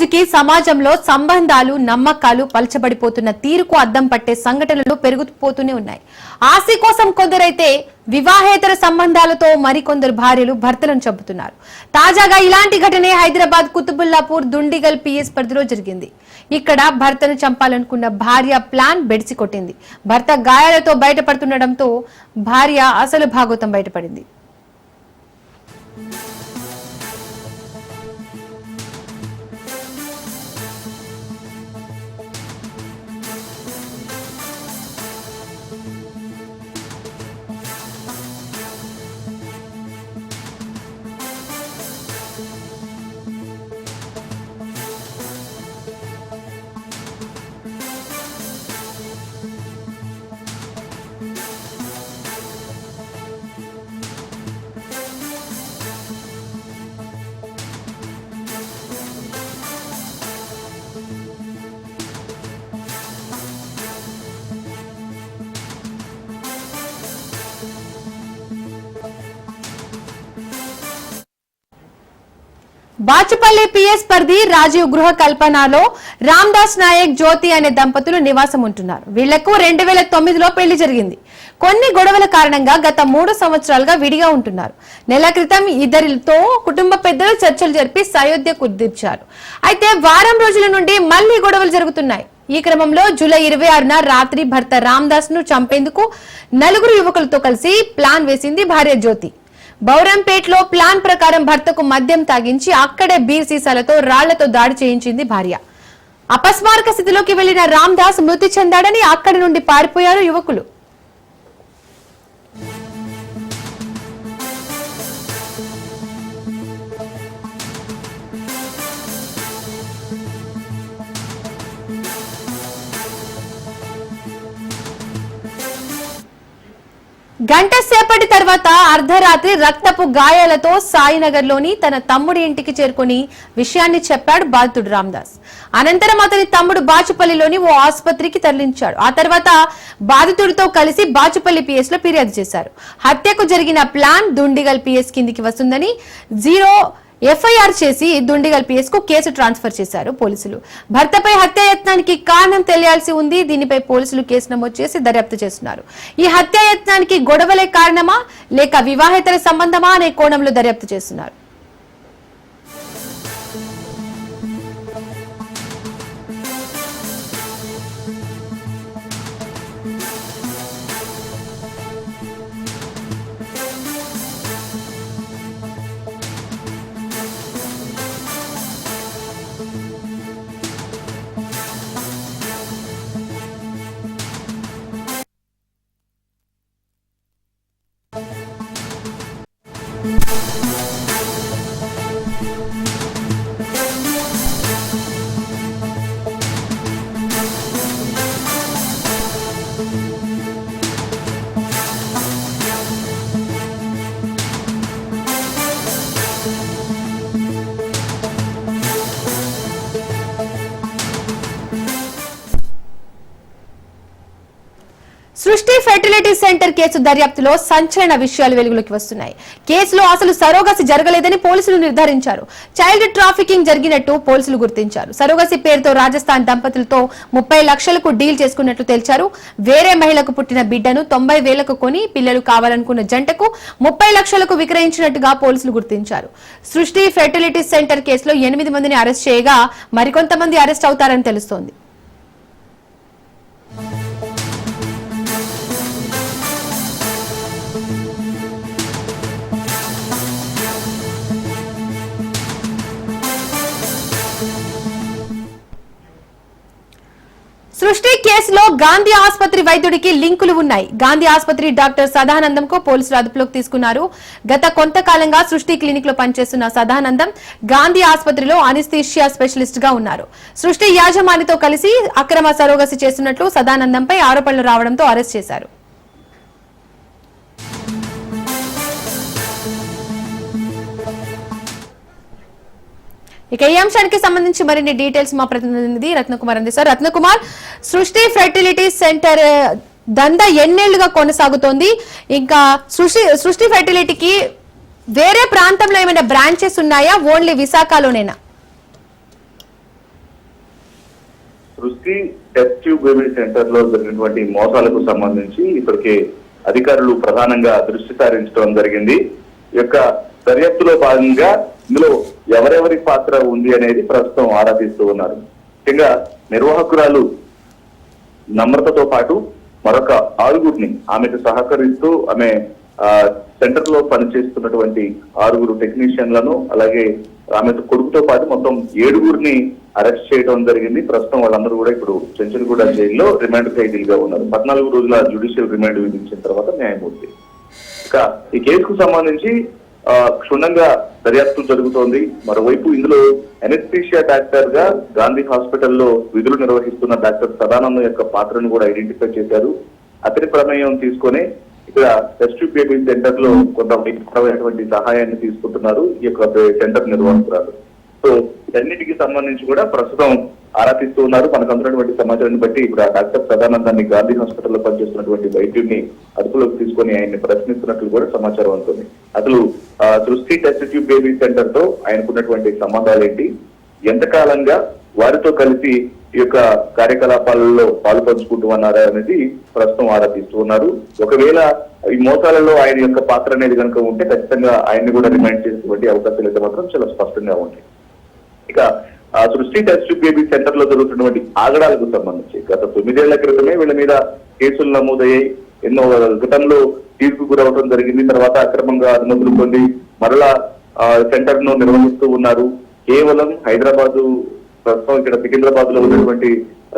రోజుకి సమాజంలో సంబంధాలు నమ్మకాలు పలచబడిపోతున్న తీరుకు అద్దం పట్టే సంఘటనలు పెరుగుతుపోతూనే ఉన్నాయి. ఆస్తి కోసం కొందరైతే వివాహేతర సంబంధాలతో మరికొందరు భార్యలు భర్తలను చంపుతున్నారు. తాజాగా ఇలాంటి ఘటనే హైదరాబాద్ కుతుబుల్లాపూర్ దుండిగల్ పిఎస్ పరిధిలో జరిగింది. ఇక్కడ భర్తను చంపాలనుకున్న భార్య ప్లాన్ బెడిసి కొట్టింది. భర్త గాయాలతో బయటపడుతుండటంతో భార్య అసలు భాగోతం బయటపడింది. బాచుపల్లి పిఎస్ పరిధి రాజీవ్ గృహ కల్పనలో రామ్దాస్ నాయక్ జ్యోతి అనే దంపతులు నివాసం ఉంటున్నారు. వీళ్లకు 2009లో పెళ్లి జరిగింది. కొన్ని గొడవల కారణంగా గత 3 సంవత్సరాలుగా విడిగా ఉంటున్నారు. నెల క్రితం ఇద్దరితో కుటుంబ పెద్దలు చర్చలు జరిపి సయోధ్య కుదిర్చారు. అయితే వారం రోజుల నుండి మళ్లీ గొడవలు జరుగుతున్నాయి. ఈ క్రమంలో జూలై 26న రాత్రి భర్త రామ్దాస్ ను చంపేందుకు 4 యువకులతో కలిసి ప్లాన్ వేసింది భార్య జ్యోతి. బౌరంపేట్లో ప్లాన్ ప్రకారం భర్తకు మద్యం తాగించి అక్కడే బీర్ సీసాలతో రాళ్లతో దాడి చేయించింది భార్య. అపస్మారక స్థితిలోకి వెళ్లిన రామ్దాస్ మృతి చెందాడని అక్కడి నుండి పారిపోయారు యువకులు. గంట సేపటి తర్వాత అర్ధరాత్రి రక్తపు గాయాలతో సాయినగర్ లోని తన తమ్ముడి ఇంటికి చేరుకుని విషయాన్ని చెప్పాడు బాధితుడు రామ్దాస్. అనంతరం అతని తమ్ముడు బాచుపల్లిలోని ఓ ఆసుపత్రికి తరలించాడు. ఆ తర్వాత బాధితుడితో కలిసి బాచుపల్లి పిఎస్ లో ఫిర్యాదు చేశారు. హత్యకు జరిగిన ప్లాన్ దుండిగల్ పిఎస్ కిందికి వస్తుందని 0 ఎఫ్ఐఆర్ చేసి దుండిగల్ పిఎస్ కు కేసు ట్రాన్స్ఫర్ చేశారు పోలీసులు. భర్తపై హత్యాయత్నానికి కారణం తెలియాల్సి ఉంది. దీనిపై పోలీసులు కేసు నమోదు చేసి దర్యాప్తు చేస్తున్నారు. ఈ హత్యాయత్నానికి గొడవలే కారణమా లేక వివాహేతర సంబంధమా అనే కోణంలో దర్యాప్తు చేస్తున్నారు. సృష్టి ఫెర్టిలిటీ సెంటర్ కేసు దర్యాప్తులో సంచలన విషయాలు వెలుగులోకి వస్తున్నాయి. కేసులో అసలు సరోగసి జరగలేదని పోలీసులు నిర్ధారించారు. చైల్డ్ ట్రాఫికింగ్ జరిగినట్టు పోలీసులు గుర్తించారు. సరోగసి పేరుతో రాజస్థాన్ దంపతులతో 30 లక్షలకు డీల్ చేసుకున్నట్లు తెలిచారు. వేరే మహిళకు పుట్టిన బిడ్డను 90,000కు కొని పిల్లలు కావాలనుకున్న జంటకు 30 లక్షలకు విక్రయించినట్టుగా పోలీసులు గుర్తించారు. సృష్టి ఫెర్టిలిటీ సెంటర్ కేసులో 8 మందిని అరెస్ట్ చేయగా మరికొంతమంది అరెస్ట్ అవుతారని తెలుస్తోంది. సృష్టి కేసులో గాంధీ ఆసుపత్రి వైద్యుడికి లింకులు ఉన్నాయి. గాంధీ ఆసుపత్రి డాక్టర్ సదానందం కు పోలీసులు అదుపులోకి తీసుకున్నారు. గత కొంతకాలంగా సృష్టి క్లినిక్ లో పనిచేస్తున్న సదానందం గాంధీ ఆసుపత్రిలో అనస్థీషియా స్పెషలిస్ట్ గా ఉన్నారు. సృష్టి యాజమానితో కలిసి అక్రమ సరోగసి చేస్తున్నట్లు సదానందంపై ఆరోపణలు రావడంతో అరెస్ట్ చేశారు. ఇక ఈ అంశానికి సంబంధించి మరిన్ని డీటెయిల్స్ మా ప్రతినిధి రత్నకుమార్ అందిస్తారు. రత్నకుమార్, సృష్టి ఫెర్టిలిటీ సెంటర్ దందా ఎన్నేళ్లుగా కొనసాగుతోంది? ఇంకా సృష్టి ఫెర్టిలిటీకి వేరే ప్రాంతంలో ఏమైనా బ్రాంచెస్ ఉన్నాయా? ఓన్లీ విశాఖలోనేనా? సృష్టి టెస్ట్ ట్యూబ్ బేబీ సెంటర్ లో జరిగినటువంటి మోసాలకు సంబంధించి ఇప్పటికే అధికారులు ప్రధానంగా దృష్టి సారించడం జరిగింది. ఈ యొక్క దర్యాప్తులో భాగంగా ఇందులో ఎవరెవరి పాత్ర ఉంది అనేది ప్రస్తుతం ఆరా తీస్తూ ఉన్నారు. ముఖ్యంగా నిర్వాహకురాలు నమ్రతతో పాటు మరొక 6గురిని ఆమెకు సహకరిస్తూ ఆమె సెంటర్ లో పనిచేస్తున్నటువంటి 6 టెక్నీషియన్లను అలాగే ఆమె కొడుకుతో పాటు మొత్తం 7గురిని అరెస్ట్ చేయడం జరిగింది. ప్రస్తుతం వాళ్ళందరూ కూడా ఇప్పుడు చెంచల్గూడ జైల్లో రిమాండ్ ఖైదీలుగా ఉన్నారు. 14 రోజుల జ్యుడిషియల్ రిమాండ్ విధించిన తర్వాత న్యాయమూర్తి ఇక ఈ కేసుకు సంబంధించి క్షుణ్ణంగా దర్యాప్తు జరుగుతోంది. మరోవైపు ఇందులో ఎనెస్థీషియా డాక్టర్ గా గాంధీ హాస్పిటల్లో విధులు నిర్వహిస్తున్న డాక్టర్ సదానందం యొక్క పాత్రను కూడా ఐడెంటిఫై చేశారు. అతని ప్రమేయం తీసుకొని ఇక్కడ టెస్ట్ ట్యూబ్ బేబీ సెంటర్ లో కొంత వైద్యపరమైనటువంటి సహాయాన్ని తీసుకుంటున్నారు ఈ యొక్క సెంటర్ నిర్వాహకురాలు. సో ఇవన్నిటికి సంబంధించి కూడా ప్రస్తుతం ఆరా తీస్తూ ఉన్నారు. మనకు అందుతున్నటువంటి సమాచారాన్ని బట్టి ఇప్పుడు ఆ డాక్టర్ సదానందాన్ని గాంధీ హాస్పిటల్లో పనిచేస్తున్నటువంటి వైద్యుడిని అదుపులోకి తీసుకొని ఆయన్ని ప్రశ్నిస్తున్నట్లు కూడా సమాచారం అందుతుంది. అసలు సృష్టి టెస్ట్ ట్యూబ్ బేబీ సెంటర్ తో ఆయనకున్నటువంటి సంబంధాలు ఏంటి, ఎంతకాలంగా వారితో కలిసి ఈ యొక్క కార్యకలాపాలలో పాల్పంచుకుంటూ ఉన్నారా అనేది ప్రస్తుతం ఆరా తీస్తూ ఉన్నారు. ఒకవేళ ఈ మోసాలలో ఆయన యొక్క పాత్ర అనేది కనుక ఉంటే ఖచ్చితంగా ఆయన్ని కూడా రిమైండ్ చేసేటువంటి అవకాశాలు అయితే మాత్రం చాలా స్పష్టంగా ఉంటాయి. ఇక సృష్టి టెస్ట్ ట్యూబ్ బేబీ సెంటర్ లో జరుగుతున్నటువంటి ఆగడాలకు సంబంధించి గత 9 ఏళ్ల క్రితమే వీళ్ళ మీద కేసులు నమోదయ్యాయి. ఎన్నో గతంలో తీర్పు గురవడం జరిగింది. తర్వాత అక్రమంగా అనుమతులు పొంది మరలా సెంటర్ ను నిర్వహిస్తూ ఉన్నారు. కేవలం హైదరాబాదు ప్రస్తుతం ఇక్కడ సికింద్రాబాద్ లో ఉన్నటువంటి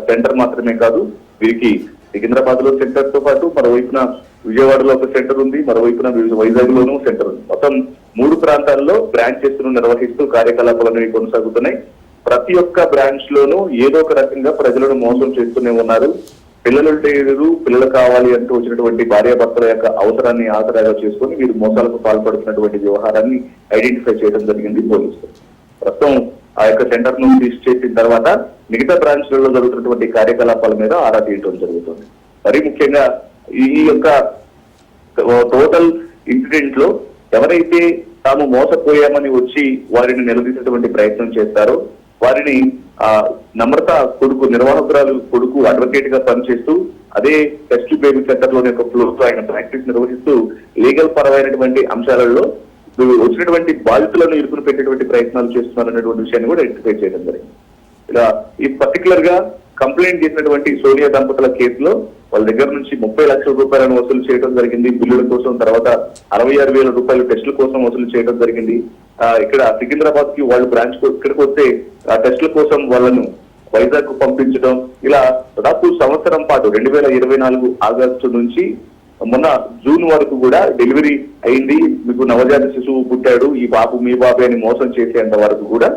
సెంటర్ మాత్రమే కాదు, వీరికి సికింద్రాబాద్ లో సెంటర్ తో పాటు మరోవైపున విజయవాడలో ఒక సెంటర్ ఉంది, మరోవైపున వైజాగ్ లోనూ సెంటర్ ఉంది. మొత్తం 3 ప్రాంతాల్లో బ్రాంచెస్ ను నిర్వహిస్తూ కార్యకలాపాలు కొనసాగుతున్నాయి. ప్రతి ఒక్క బ్రాంచ్ లోనూ ఏదో ఒక రకంగా ప్రజలను మోసం చేస్తూనే ఉన్నారు. పిల్లలు లేరు, పిల్లలు కావాలి అంటూ వచ్చినటువంటి భార్యాభర్తల యొక్క అవసరాన్ని ఆసరాగా చేసుకుని వీరు మోసాలకు పాల్పడుతున్నటువంటి వ్యవహారాన్ని ఐడెంటిఫై చేయడం జరిగింది పోలీసులు. ప్రస్తుతం ఆ యొక్క సెంటర్ ను సీజ్ చేసిన తర్వాత మిగతా బ్రాంచ్లలో జరుగుతున్నటువంటి కార్యకలాపాల మీద ఆరా తీయడం జరుగుతుంది. మరీ ముఖ్యంగా ఈ యొక్క టోటల్ ఇన్సిడెంట్ లో ఎవరైతే తాము మోసపోయామని వచ్చి వారిని నిలదీసేటువంటి ప్రయత్నం చేస్తారో వారిని నమ్రత కొడుకు, నిర్వాహకురాలు కొడుకు అడ్వకేట్ గా పనిచేస్తూ అదే టెస్ట్ బేబీ సెంటర్ లోని ఒక ఫ్లోర్ లో ఆయన ప్రాక్టీస్ నిర్వహిస్తూ లీగల్ పరమైనటువంటి అంశాలలో వచ్చినటువంటి బాధితులను ఇరుకుని పెట్టేటువంటి ప్రయత్నాలు చేస్తున్నారనేటువంటి విషయాన్ని కూడా ఐడెంటిఫై చేయడం జరిగింది. ఇలా ఈ పర్టికులర్ గా కంప్లైంట్ చేసినటువంటి సోనియా దంపతుల కేసులో వాళ్ళ దగ్గర నుంచి 30 లక్షల రూపాయలను వసూలు చేయడం జరిగింది బిల్లుల కోసం. తర్వాత 66,000 రూపాయలు టెస్టుల కోసం వసూలు చేయడం జరిగింది. ఇక్కడ సికింద్రాబాద్ కి వాళ్ళు బ్రాంచ్ ఇక్కడికి వస్తే ఆ టెస్టుల కోసం వాళ్ళను వైజాగ్ కు పంపించడం, ఇలా దాదాపు సంవత్సరం పాటు 2024 ఆగస్టు నుంచి మొన్న జూన్ వరకు కూడా డెలివరీ అయింది, మీకు నవజాత శిశువు పుట్టాడు, ఈ బాబు మీ బాబే అని మోసం చేసేంత వరకు కూడా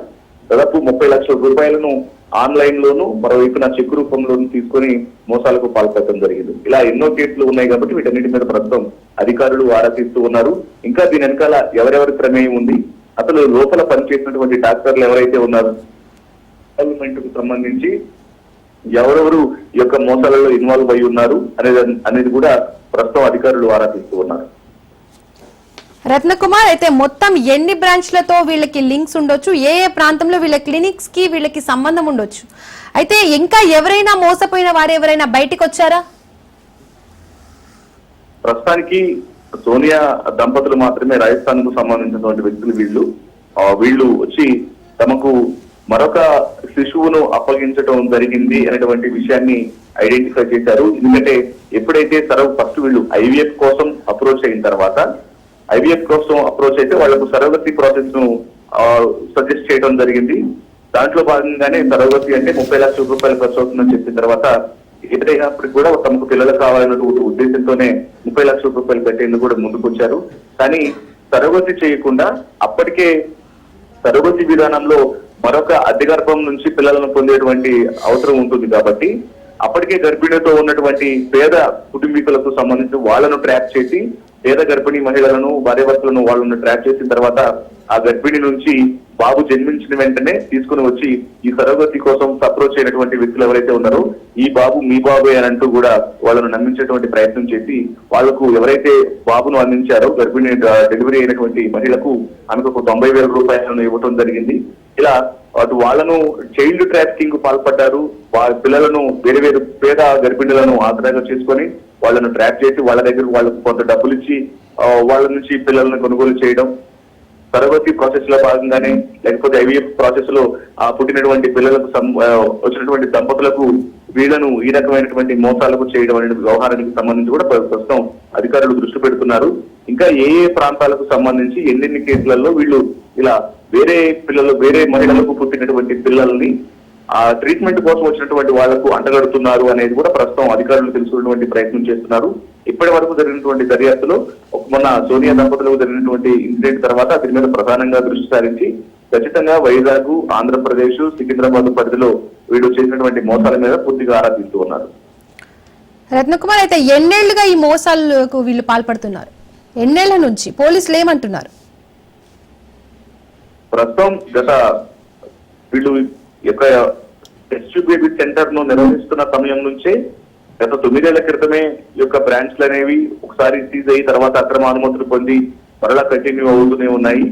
దాదాపు 30 లక్షల రూపాయలను ఆన్లైన్ లోను మరోవైపున చెక్ రూపంలోను తీసుకొని మోసాలకు పాల్పడటం జరిగింది. ఇలా ఎన్నో కేసులు ఉన్నాయి కాబట్టి వీటన్నిటి మీద ప్రస్తుతం అధికారులు ఆరా తీస్తూ ఉన్నారు. ఇంకా దీని వెనకాల ఎవరెవరి ప్రమేయం ఉంది, అసలు లోపల పనిచేసినటువంటి డాక్టర్లు ఎవరైతే ఉన్నారు, గవర్నమెంట్ కు సంబంధించి ఎవరెవరు ఈ యొక్క మోసాలలో ఇన్వాల్వ్ అయి ఉన్నారు అనేది కూడా ప్రస్తుతం అధికారులు ఆరా తీస్తూ ఉన్నారు. రత్నకుమార్, అయితే మొత్తం ఎన్ని బ్రాంచ్లతో వీళ్ళకి లింక్స్ ఉండొచ్చు, ఏ ఏ ప్రాంతంలో వీళ్ళ క్లినిక్స్ కి వీళ్ళకి సంబంధం ఉండొచ్చు, అయితే ఇంకా ఎవరైనా మోసపోయిన వారు ఎవరైనా బయటికి వచ్చారా? ప్రస్తుతానికి సోనియా దంపతులు మాత్రమే రాజస్థాన్ కు సంబంధించినటువంటి వ్యక్తులు. వీళ్ళు వచ్చి తమకు మరొక శిశువును అప్పగించడం జరిగింది అనేటువంటి విషయాన్ని ఐడెంటిఫై చేశారు. ఎందుకంటే ఎప్పుడైతే ఫస్ట్ వీళ్ళు ఐవీఎఫ్ కోసం అప్రోచ్ అయిన తర్వాత ఐవీఎఫ్ కోసం అప్రోచ్ అయితే వాళ్లకు సరోగసీ ప్రాసెస్ ను సజెస్ట్ చేయడం జరిగింది. దాంట్లో భాగంగానే సరోగసీ అంటే 30 లక్షల రూపాయలు ఖర్చు అవుతుందని చెప్పిన తర్వాత ఎదురైనప్పటికీ కూడా తమకు పిల్లలు కావాలన్నటువంటి ఉద్దేశంతోనే 30 లక్షల రూపాయలు పెట్టేందుకు కూడా ముందుకొచ్చారు. కానీ సరోగసీ చేయకుండా అప్పటికే సరోగసీ విధానంలో మరొక అద్దె గర్భం నుంచి పిల్లలను పొందేటువంటి అవసరం ఉంటుంది కాబట్టి అప్పటికే గర్భిణితో ఉన్నటువంటి పేద కుటుంబీకులకు సంబంధించి వాళ్ళను ట్రాప్ చేసి పేద గర్భిణీ మహిళలను భార్యాభర్తలను వాళ్ళను ట్రాప్ చేసిన తర్వాత ఆ గర్భిణి నుంచి బాబు జన్మించిన వెంటనే తీసుకుని వచ్చి ఈ సరోగసీ కోసం అప్రోచ్ అయినటువంటి వ్యక్తులు ఎవరైతే ఉన్నారో ఈ బాబు మీ బాబే అని అంటూ కూడా వాళ్ళను నమ్మించేటువంటి ప్రయత్నం చేసి వాళ్లకు ఎవరైతే బాబును అందించారో గర్భిణి డెలివరీ అయినటువంటి మహిళకు ఆమెకు 90,000 రూపాయలను ఇవ్వడం జరిగింది. ఇలా అటు వాళ్ళను చైల్డ్ ట్రాఫికింగ్ కు పాల్పడ్డారు. వాళ్ళ పిల్లలను వేరే వేరే పేద గర్భిణులను ఆధారంగా చేసుకొని వాళ్ళను ట్రాప్ చేసి వాళ్ళ దగ్గర వాళ్ళకు కొంత డబ్బులు ఇచ్చి వాళ్ళ నుంచి పిల్లలను కొనుగోలు చేయడం, సరగతి ప్రాసెస్ లో భాగంగానే లేకపోతే ఐవీఎఫ్ ప్రాసెస్ లో పుట్టినటువంటి పిల్లలకు వచ్చినటువంటి దంపతులకు వీళ్ళను ఈ రకమైనటువంటి మోసాలకు చేయడం అనే వ్యవహారానికి సంబంధించి కూడా ప్రస్తుతం అధికారులు దృష్టి పెడుతున్నారు. ఇంకా ఏ ఏ ప్రాంతాలకు సంబంధించి ఎన్నెన్ని కేసులలో వీళ్ళు ఇలా వేరే మహిళలకు పుట్టినటువంటి పిల్లల్ని ఆ ట్రీట్మెంట్ కోసం వచ్చినటువంటి వాళ్లకు అంటగడుతున్నారు అనేది కూడా ప్రస్తుతం అధికారులు తెలుసుకున్నటువంటి ప్రయత్నం చేస్తున్నారు. ఇప్పటి వరకు జరిగినటువంటి దర్యాప్తులో మొన్న సోనియా దంపతులకు జరిగినటువంటి ఇన్సిడెంట్ తర్వాత దీని మీద ప్రధానంగా దృష్టి సారించి ఖచ్చితంగా వైజాగ్, ఆంధ్రప్రదేశ్, సికింద్రాబాద్ పరిధిలో వీళ్ళు చేసినటువంటి మోసాల మీద పూర్తిగా ఆరా తీస్తూ ఉన్నారు. రత్నకుమార్, అయితే ఎన్నేళ్లుగా ఈ మోసాలకు వీళ్ళు పాల్పడుతున్నారు? ఎన్నేళ్ల నుంచి? పోలీసులు ఏమంటున్నారు? ప్రస్తుతం వీళ్ళు యొక్క టెస్ట్ బేబీ సెంటర్ ను నిర్వహిస్తున్న సమయం నుంచే గత 9 ఏళ్ల క్రితమే ఈ యొక్క బ్రాంచ్లు అనేవి ఒకసారి సీజ్ అయ్యి తర్వాత అక్రమ అనుమతులు పొంది మరలా కంటిన్యూ అవుతూనే ఉన్నాయి.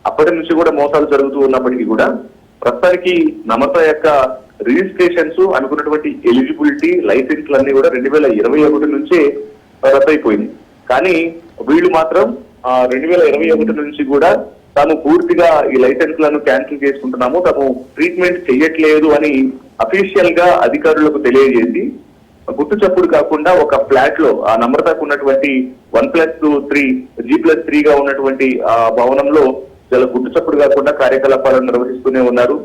అప్పటి నుంచి కూడా మోసాలు జరుగుతూ ఉన్నప్పటికీ కూడా ప్రస్తుతానికి నమత యొక్క రిజిస్ట్రేషన్స్ అనుకున్నటువంటి ఎలిజిబిలిటీ లైసెన్స్లు అన్ని కూడా 2021 నుంచే రద్దయిపోయింది. కానీ వీళ్ళు మాత్రం 2021 నుంచి కూడా తాము పూర్తిగా ఈ లైసెన్స్లను క్యాన్సిల్ చేసుకుంటున్నాము, తాము ట్రీట్మెంట్ చేయట్లేదు అని అఫీషియల్ గా అధికారులకు తెలియజేసి గుట్టు చప్పుడు కాకుండా ఒక ఫ్లాట్ లో ఆ నమ్రతకు ఉన్నటువంటి 1+3 G+3 గా ఉన్నటువంటి ఆ భవనంలో చాలా గుట్టు చప్పుడు కాకుండా కార్యకలాపాలను నిర్వహిస్తూనే ఉన్నారు.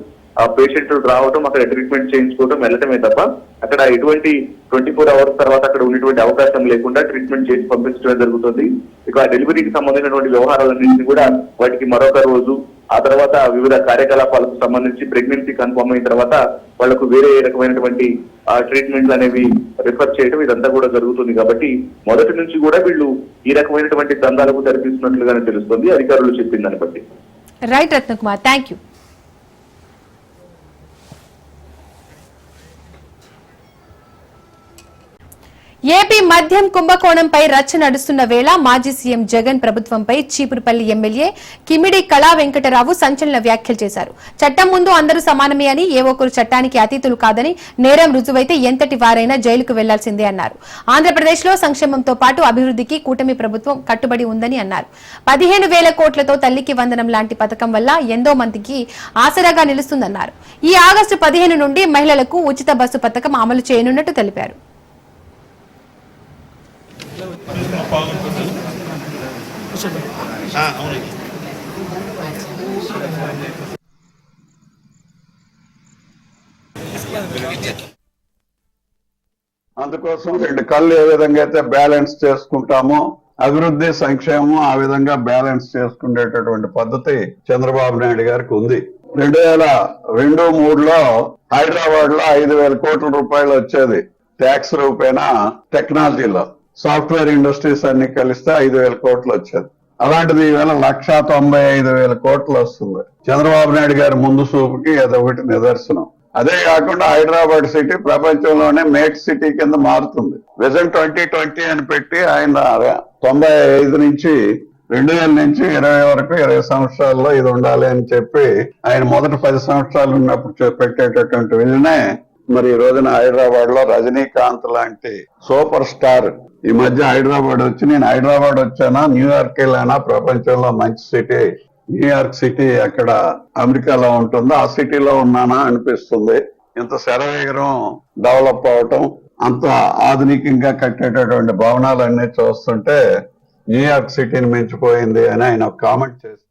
ఆ పేషెంట్లు రావడం, అక్కడ ట్రీట్మెంట్ చేయించుకోవడం, వెళ్ళటమే తప్ప అక్కడ ఎటువంటి 24 అవర్స్ తర్వాత అక్కడ ఉన్నటువంటి అవకాశం లేకుండా ట్రీట్మెంట్ చేసి పంపించడమే జరుగుతుంది. ఇక డెలివరీకి సంబంధించినటువంటి వ్యవహారాలన్నింటినీ కూడా వాటికి మరొక రోజు, ఆ తర్వాత వివిధ కార్యకలాపాలకు సంబంధించి ప్రెగ్నెన్సీ కన్ఫర్మ్ అయిన తర్వాత వాళ్లకు వేరే రకమైనటువంటి ట్రీట్మెంట్లు అనేవి రిఫర్ చేయడం ఇదంతా కూడా జరుగుతుంది. కాబట్టి మొదటి నుంచి కూడా వీళ్ళు ఈ రకమైనటువంటి దందాలకు తెరపిస్తున్నట్లుగానే తెలుస్తుంది అధికారులు చెప్పిన దాన్ని బట్టి. Right Ratnakumar, thank you. AP మద్యం కుంభకోణంపై రచ్చ నడుస్తున్న వేళ మాజీ సీఎం జగన్ ప్రభుత్వంపై చీపురుపల్లి ఎమ్మెల్యే కిమిడి కళా వెంకటరావు సంచలన వ్యాఖ్యలు చేశారు. చట్టం ముందు అందరూ సమానమే అని, ఏ ఒక్కరు చట్టానికి అతీతులు కాదని, నేరం రుజువైతే ఎంతటి వారైనా జైలుకు వెళ్లాల్సిందే అన్నారు. ఆంధ్రప్రదేశ్ లో సంక్షేమంతో పాటు అభివృద్ధికి కూటమి ప్రభుత్వం కట్టుబడి ఉందని అన్నారు. 15,000 కోట్లతో తల్లికి వందనం లాంటి పథకం వల్ల ఎంతో మందికి ఆసరాగా నిలుస్తుందన్నారు. ఈ ఆగస్టు 15 నుండి మహిళలకు ఉచిత బస్సు పథకం అమలు చేయనున్నట్టు తెలిపారు. అందుకోసం 2 కళ్ళు ఏ విధంగా అయితే బ్యాలెన్స్ చేసుకుంటామో అభివృద్ధి సంక్షేమం ఆ విధంగా బ్యాలెన్స్ చేసుకునేటటువంటి పద్ధతి చంద్రబాబు నాయుడు గారికి ఉంది. 2002-03లో హైదరాబాద్ లో 5,000 కోట్ల రూపాయలు వచ్చేది ట్యాక్స్ రూపేణా టెక్నాలజీలో. సాఫ్ట్వేర్ ఇండస్ట్రీస్ అన్ని కలిస్తే 5,000 కోట్లు వచ్చేది. అలాంటిది ఈవేళ 1,95,000 కోట్లు వస్తుంది. చంద్రబాబు నాయుడు గారి ముందు చూపుకి అదొకటి నిదర్శనం. అదే కాకుండా హైదరాబాద్ సిటీ ప్రపంచంలోనే మేట్ సిటీ కింద మారుతుంది. విజన్ 2020 అని పెట్టి ఆయన 95 నుంచి 2000 నుంచి 20 వరకు 20 సంవత్సరాల్లో ఇది ఉండాలి అని చెప్పి ఆయన మొదటి 10 సంవత్సరాలు ఉన్నప్పుడు పెట్టేటటువంటి విజనే మరి ఈ రోజున హైదరాబాద్ లో రజనీకాంత్ లాంటి సూపర్ స్టార్ ఈ మధ్య హైదరాబాద్ వచ్చి, నేను హైదరాబాద్ వచ్చానా, న్యూయార్క్ వెళ్ళానా, ప్రపంచంలో మంచి సిటీ న్యూయార్క్ సిటీ అక్కడ అమెరికాలో ఉంటుందో ఆ సిటీలో ఉన్నానా అనిపిస్తుంది. ఇంత శరవేగరం డెవలప్ అవటం, అంత ఆధునికంగా కట్టేటటువంటి భవనాలన్నీ చూస్తుంటే న్యూయార్క్ సిటీని మించిపోయింది అని ఆయన కామెంట్ చేశారు.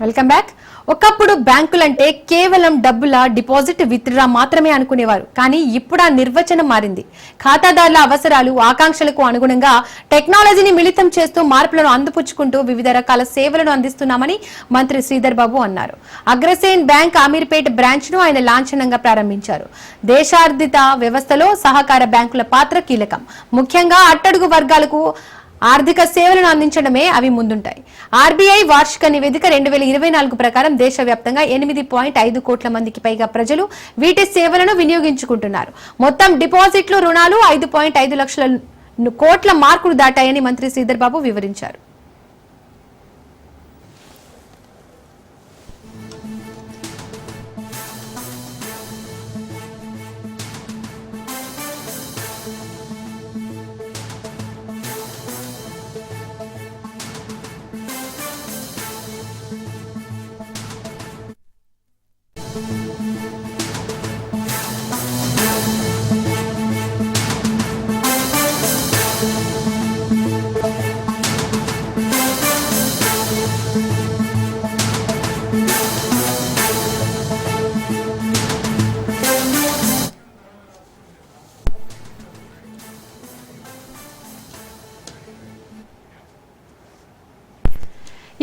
Welcome back. ఒకప్పుడు బ్యాంకులంటే కేవలం డబ్బుల డిపాజిట్, విత్డ్రా మాత్రమే అనుకునేవారు. కానీ ఇప్పుడు ఆ నిర్వచనం మారింది. ఖాతాదారుల అవసరాలు, ఆకాంక్షలకు అనుగుణంగా టెక్నాలజీని మిళితం చేస్తూ మార్పులను అందిపుచ్చుకుంటూ వివిధ రకాల సేవలను అందిస్తున్నామని మంత్రి శ్రీధర్ బాబు అన్నారు. అగ్రసేన్ బ్యాంక్ అమీర్పేట్ బ్రాంచ్ ను ఆయన లాంఛనంగా ప్రారంభించారు. దేశార్జిత వ్యవస్థలో సహకార బ్యాంకుల పాత్ర కీలకం. ముఖ్యంగా అట్టడుగు వర్గాలకు ఆర్థిక సేవలను అందించడమే అవి ముందుంటాయి. ఆర్బీఐ వార్షిక నివేదిక 2024 ప్రకారం దేశవ్యాప్తంగా 8.5 కోట్ల మందికి పైగా ప్రజలు వీటి సేవలను వినియోగించుకుంటున్నారు. మొత్తం డిపాజిట్లు, రుణాలు 5.5 లక్షల కోట్ల మార్కులు దాటాయని మంత్రి శ్రీధర్ బాబు వివరించారు.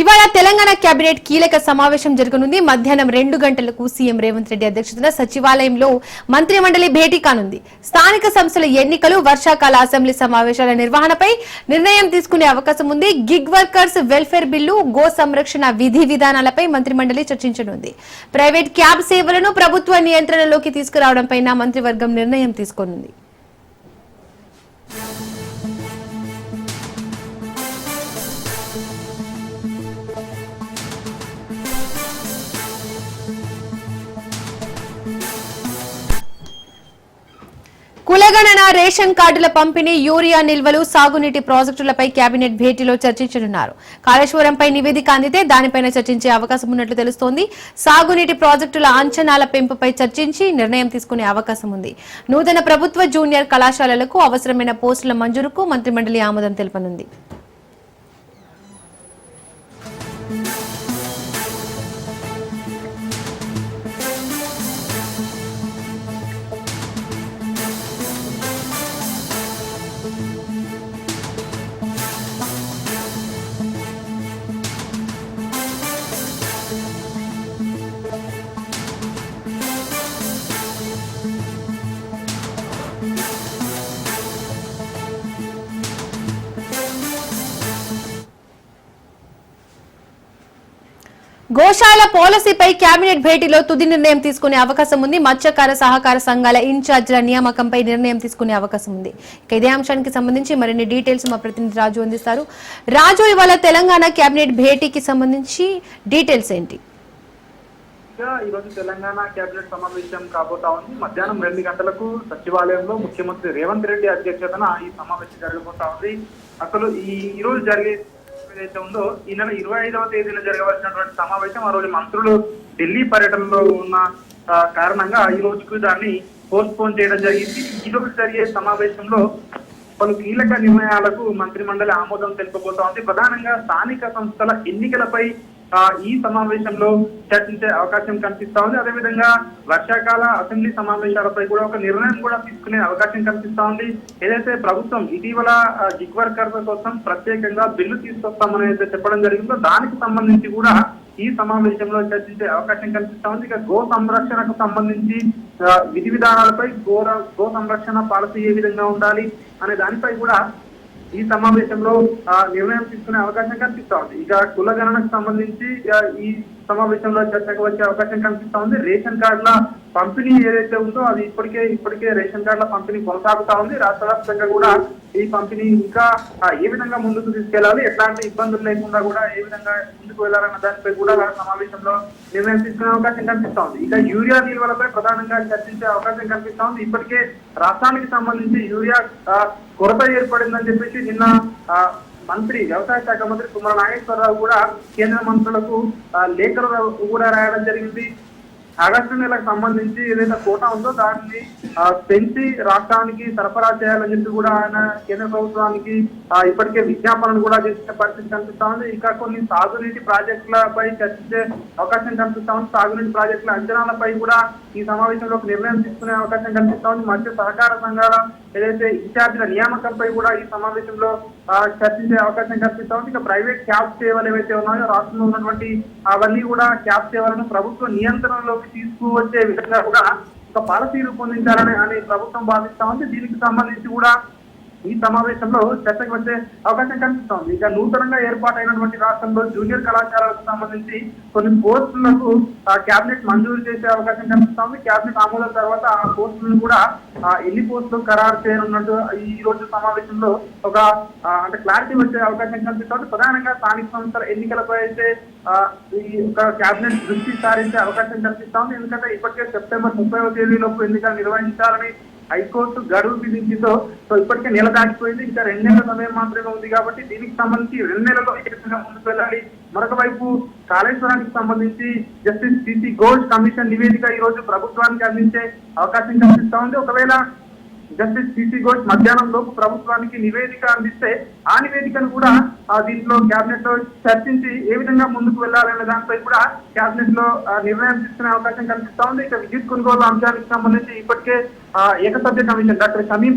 ఇవాళ తెలంగాణ కేబినెట్ కీలక సమావేశం జరగనుంది. మధ్యాహ్నం 2 గంటలకు సీఎం రేవంత్ రెడ్డి అధ్యక్షతన సచివాలయంలో మంత్రి మండలి భేటీ కానుంది. స్థానిక సంస్థల ఎన్నికలు, వర్షాకాల అసెంబ్లీ సమావేశాల నిర్వహణపై నిర్ణయం తీసుకునే అవకాశం ఉంది. Gig workers welfare bill, go సంరక్షణ విధి విధానాలపై మంత్రి మండలి చర్చించనుంది. ప్రైవేట్ క్యాబ్ సేవలను ప్రభుత్వ నియంత్రణలోకి తీసుకురావడంపై మంత్రివర్గం నిర్ణయం తీసుకోనుంది. కులగణన, రేషన్ కార్డుల పంపిణీ, యూరియా నిల్వలు, సాగునీటి ప్రాజెక్టులపై కేబినెట్ భేటీలో చర్చించనున్నారు. కాళేశ్వరంపై నివేదిక అందితే దానిపైన చర్చించే అవకాశం ఉన్నట్లు తెలుస్తోంది. సాగునీటి ప్రాజెక్టుల అంచనాల పెంపుపై చర్చించి నిర్ణయం తీసుకునే అవకాశం ఉంది. నూతన ప్రభుత్వ జూనియర్ కళాశాలలకు అవసరమైన పోస్టుల మంజూరుకు మంత్రిమండలి ఆమోదం తెలుపనుంది. గోశాల పాలసీపై కేబినెట్ భేటీలో తుది నిర్ణయం తీసుకునే అవకాశం ఉంది. మత్స్యకార సహకార సంఘాల ఇన్ఛార్జీల నియామకంపై నిర్ణయం తీసుకునే అవకాశం ఉంది. ఇదే అంశానికి సంబంధించి మరిన్ని డీటెయిల్స్ మా ప్రతినిధి రాజు అందిస్తారు. రాజు, ఇవాళ తెలంగాణ కేబినెట్ భేటీకి సంబంధించి డీటెయిల్స్ ఏంటి? ఈ రోజు తెలంగాణ కేబినెట్ సమావేశం కాబోతా ఉంది. మధ్యాహ్నం 2 గంటలకు సచివాలయంలో ముఖ్యమంత్రి రేవంత్ రెడ్డి అధ్యక్షతన ఈ సమావేశం జరగబోతా ఉంది. అసలు ఈ రోజు జరిగే ఏదైతే ఉందో ఈ నెల 25వ తేదీన జరగవలసినటువంటి సమావేశం ఆ రోజు మంత్రులు ఢిల్లీ పర్యటనలో ఉన్న కారణంగా ఈ రోజుకు దాన్ని పోస్ట్ పోన్ చేయడం జరిగింది. ఈ రోజు జరిగే సమావేశంలో పలు కీలక నిర్ణయాలకు మంత్రి మండలి ఆమోదం తెలుపబోతా ఉంది. ప్రధానంగా స్థానిక సంస్థల ఎన్నికలపై ఈ సమావేశంలో చర్చించే అవకాశం కనిపిస్తా ఉంది. అదేవిధంగా వర్షాకాల అసెంబ్లీ సమావేశాలపై కూడా ఒక నిర్ణయం కూడా తీసుకునే అవకాశం కనిపిస్తా ఉంది. ఏదైతే ప్రభుత్వం ఇటీవల గిగ్ వర్కర్ల కోసం ప్రత్యేకంగా బిల్లు తీసుకొస్తామని అయితే చెప్పడం జరిగిందో దానికి సంబంధించి కూడా ఈ సమావేశంలో చర్చించే అవకాశం కనిపిస్తా ఉంది. ఇక గో సంరక్షణకు సంబంధించి విధి విధానాలపై గో సంరక్షణ పాలసీ ఏ విధంగా ఉండాలి అనే దానిపై కూడా ఈ సమావేశంలో నిర్ణయం తీసుకునే అవకాశం కనిపిస్తా ఉంది. ఇక కుల గణనకు సంబంధించి ఈ సమావేశంలో చర్చకు వచ్చే అవకాశం కనిపిస్తా ఉంది. రేషన్ కార్డుల పంపిణీ ఏదైతే ఉందో అది ఇప్పటికే రేషన్ కార్డుల పంపిణీ కొనసాగుతా ఉంది. రాష్ట్ర వ్యాప్తంగా కూడా ఈ పంపిణీ ఇంకా ఏ విధంగా ముందుకు తీసుకెళ్లాలి, ఎట్లాంటి ఇబ్బందులు లేకుండా కూడా ఏ విధంగా ముందుకు వెళ్లాలన్న దానిపై కూడా సమావేశంలో నిర్ణయం తీసుకునే అవకాశం కనిపిస్తా ఉంది. ఇక యూరియా నిల్వలపై ప్రధానంగా చర్చించే అవకాశం కనిపిస్తా ఉంది. ఇప్పటికే రాష్ట్రానికి సంబంధించి యూరియా కొరత ఏర్పడిందని చెప్పేసి నిన్న వ్యవసాయ శాఖ మంత్రి తుమ్మల నాగేశ్వరరావు కూడా కేంద్ర మంత్రులకు లేఖలు కూడా రాయడం జరిగింది. ఆగస్టు నెలకు సంబంధించి ఏదైతే కోటా ఉందో దాన్ని పెంచి రాష్ట్రానికి సరఫరా చేయాలని చెప్పి కూడా ఆయన కేంద్ర ప్రభుత్వానికి ఇప్పటికే విజ్ఞాపనలు కూడా చేసే పరిస్థితి కనిపిస్తా ఉంది. ఇంకా కొన్ని సాగునీటి ప్రాజెక్టులపై చర్చించే అవకాశం కనిపిస్తా ఉంది. సాగునీటి ప్రాజెక్టుల అంచనాలపై కూడా ఈ సమావేశంలో ఒక నిర్ణయం తీసుకునే అవకాశం కనిపిస్తా ఉంది. మధ్య సహకార సంఘాల ఏదైతే ఇన్ఛార్జీల నియామకంపై కూడా ఈ సమావేశంలో చర్చించే అవకాశం కనిపిస్తా ఉంది. ఇక ప్రైవేట్ క్యాబ్ సేవలు ఏవైతే ఉన్నాయో రాష్ట్రంలో ఉన్నటువంటి అవన్నీ కూడా క్యాబ్ సేవలను ప్రభుత్వ నియంత్రణలోకి తీసుకువచ్చే విధంగా కూడా ఒక పాలసీ రూపొందించాలని ప్రభుత్వం భావిస్తా ఉంది. దీనికి సంబంధించి కూడా ఈ సమావేశంలో చర్చకు వచ్చే అవకాశం కనిపిస్తోంది. ఇక నూతనంగా ఏర్పాటైనటువంటి రాష్ట్రంలో జూనియర్ కళాశాలకు సంబంధించి కొన్ని పోస్టులకు కేబినెట్ మంజూరు చేసే అవకాశం కనిపిస్తోంది. కేబినెట్ ఆమోదం తర్వాత ఆ పోస్టులను కూడా ఎన్ని పోస్టులు ఖరారు చేయనున్నట్టు ఈ రోజు సమావేశంలో ఒక అంటే క్లారిటీ వచ్చే అవకాశం కనిపిస్తోంది. ప్రధానంగా స్థానిక సంస్థల ఎన్నికలపై అయితే ఈ ఒక కేబినెట్ దృష్టి సారించే అవకాశం కనిపిస్తోంది. ఎందుకంటే ఇప్పటికే సెప్టెంబర్ 30వ తేదీలోపు ఎన్నికలు నిర్వహించాలని హైకోర్టు గడువు విధించిందో సో ఇప్పటికే నెల దాటిపోయింది, ఇంకా 2 నెలల సమయం మాత్రమే ఉంది కాబట్టి దీనికి సంబంధించి 2 నెలల్లో ఏ విధంగా ముందుకు వెళ్ళాలి. మరొక వైపు కాళేశ్వరానికి సంబంధించి జస్టిస్ సిసి ఘోష్ కమిషన్ నివేదిక ఈ రోజు ప్రభుత్వానికి అందించే అవకాశం కనిపిస్తా ఉంది. ఒకవేళ జస్టిస్ సిసి ఘోష్ మధ్యాహ్నం లోపు ప్రభుత్వానికి నివేదిక అందిస్తే ఆ నివేదికను కూడా దీంట్లో కేబినెట్ లో చర్చించి ఏ విధంగా ముందుకు వెళ్లాలనే దానిపై కూడా కేబినెట్ లో నిర్ణయం తీసుకునే అవకాశం కనిపిస్తా ఉంది. ఇక విద్యుత్ కొనుగోలు అంశానికి సంబంధించి ఇప్పటికే ఏకసభ్య కమిషన్ డాక్టర్ షమీం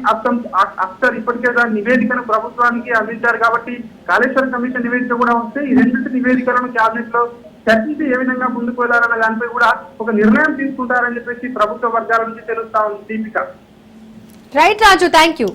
అఖ్తర్ ఇప్పటికే దాని నివేదికను ప్రభుత్వానికి అందించారు కాబట్టి కాళేశ్వర కమిషన్ నివేదిక కూడా వస్తే ఈ రెండింటి నివేదికలను కేబినెట్ లో చర్చించి ఏ విధంగా ముందుకు వెళ్లాలన్న దానిపై కూడా ఒక నిర్ణయం తీసుకుంటారని చెప్పేసి ప్రభుత్వ వర్గాల నుంచి తెలుస్తా ఉంది. Deepika. Right Raju, thank you.